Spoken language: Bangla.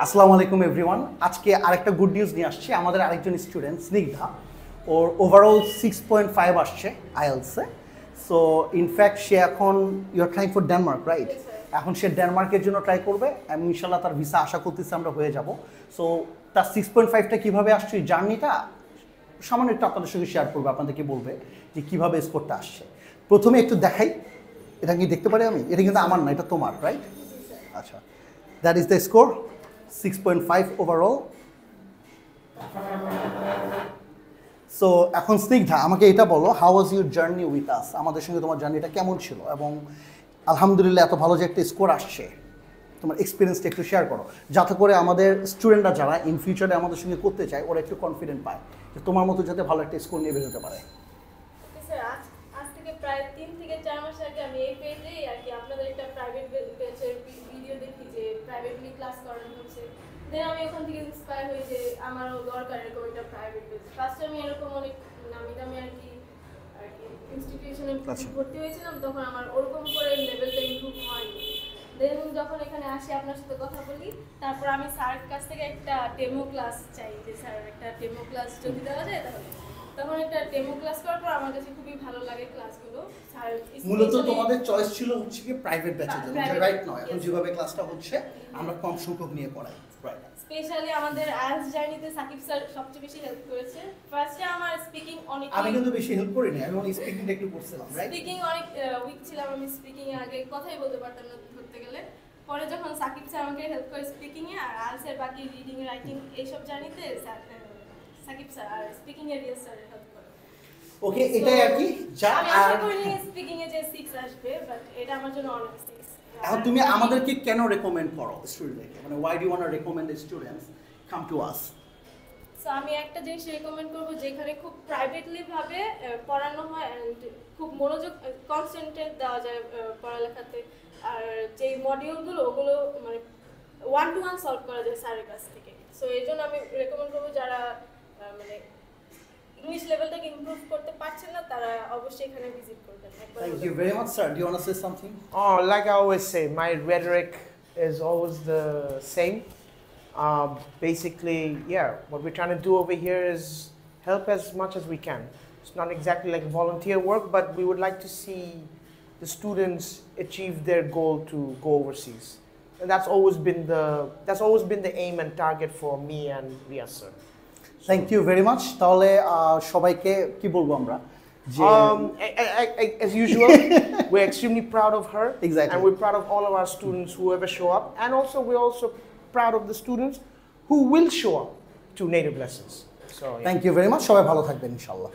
আসসালামু আলাইকুম এভরিওয়ান। আজকে আরেকটা গুড নিউজ নিয়ে আসছি। আমাদের আরেকজন স্টুডেন্ট স্নিগ্ধা, ওর ওভারঅল 6.5 আসছে আইএলসে। সো ইনফ্যাক্ট সে এখন your trying for Denmark, right? এখন সে ডেনমার্কের জন্য ট্রাই করবে এবং ইনশাল্লাহ তার ভিসা আশা করতেছি আমরা হয়ে যাব। সো তার 6.5টা কীভাবে আসছে, জার্নিটা সামান্য একটু আপনাদের সঙ্গে শেয়ার করবে, আপনাদেরকে বলবে যে কীভাবে স্কোরটা আসছে। প্রথমে একটু দেখাই, এটা কি দেখতে পারি আমি? এটা কিন্তু আমার না, এটা তোমার, রাইট? আচ্ছা, that is the score, 6.5 overall. So এখন স্নিগ্ধা, আমাকে এটা বলো, how was your journey with us? আমাদের সঙ্গে তোমার জার্নিটা কেমন ছিল? এবং আলহামদুলিল্লাহ এত ভালো যে একটা স্কোর আসছে, তোমার এক্সপিরিয়েন্সটা একটু শেয়ার করো, যাতে করে আমাদের স্টুডেন্টরা যারা ইন ফিউচারে আমাদের সঙ্গে করতে চায় ওরা একটু কনফিডেন্ট পায় যে তোমার মতো যাতে ভালো একটা স্কোর নিয়ে বেরোতে পারে। আজ থেকে প্রায় 3 থেকে 4 মাস আগে আমি এই পেজেই আর কি আপনাদের একটা প্রাইভেট ব্যাচের ভিডিও দেখি যে প্রাইভেটলি ক্লাস করানো হচ্ছে। দেন আমি ওখান থেকে ইন্সপায়ার হই যে আমারও দরকার এরকম একটা প্রাইভেট ব্যাচ। ফার্স্ট আমি এরকম অনেক নামি দামি আর কি ইনস্টিটিউশনে ভর্তি হয়েছিলাম, তখন আমার ওরকম করে লেভেলটা ইমপ্রুভ হয়নি। দেন যখন এখানে আসি আপনার সাথে কথা বলি, তারপর আমি স্যারের কাছ থেকে একটা ডেমো ক্লাস চাই যে স্যার একটা ডেমো ক্লাস যদি দেওয়া যায় তাহলে। তখন একটা ডেমো ক্লাস করার পর আমার কাছে খুবই ভালো লাগে ক্লাসগুলো। স্যার মূলত তোমাদের চয়েস ছিল হচ্ছে কি প্রাইভেট ব্যাচের জন্য, রাইট? নয় এখন যেভাবে ক্লাসটা হচ্ছে আমরা কম সংখ্যক নিয়ে পড়াই, রাইট? স্পেশালি আমাদের আইএলটিএস জার্নিতে সাকিব স্যার সবচেয়ে বেশি হেল্প করেছে। ফার্স্টে আমার স্পিকিং অনেক, আমি কিন্তু বেশি হেল্প করিনি, আমি অনলি স্পিকিংটা একটু করছিলাম, রাইট? স্পিকিং অনেক উইক ছিলাম, আমি স্পিকিং এ আগে কথাই বলতে পারতাম না ধরতে গেলে। পরে যখন সাকিব স্যার আমাকে হেল্প করে স্পিকিং এ আর আইএলটিএস বাকি রিডিং রাইটিং এইসব জার্নিতে সাকিব স্যার আর স্পিকিং এর রিয়াজ স্যার হেল্প করে। ওকে, এটাই আর কি যা। আমি আশা করিনি স্পিকিং এ যে 6 আসবে, বাট এটা আমার জন্য অনেক 6। এখন তুমি আমাদেরকে কেন রেকমেন্ড করো স্টুডেন্টকে, মানে why do you want to recommend the students come to us? So আমি একটা জিনিস রেকমেন্ড করব, যেখানে খুব প্রাইভেটলি ভাবে পড়ানো হয় এন্ড খুব মনোযোগ কনসেন্ট্রেট দেওয়া যায় পড়ালেখাতে। আর যে মডিউলগুলো ওগুলো মানে 1 to 1 সলভ করা যায় স্যারের কাছ থেকে। সো এই জন্য আমি রেকমেন্ড করব যারা মানে ইংলিশ লেভেলটাকে ইমপ্রুভ করতে পারছেন না তারা অবশ্যই এখানে ভিজিট করবেন। Thank you very much, sir. Do you want to say something? Oh, like I always say, my rhetoric is always the same. Basically, yeah, what we're trying to do over here is help as much as we can. It's not exactly like volunteer work, but we would like to see the students achieve their goal to go overseas. And that's always been the aim and target for me and Riyaz sir. Thank you very much. তাহলে সবাইকে কি বলবো আমরা? As usual, we're extremely proud of her. Exactly. And we're proud of all of our students who ever show up. And also, we're also proud of the students who will show up to native lessons. So, yeah. Thank you very much. সবাই ভালো থাকবেন ইনশাআল্লাহ।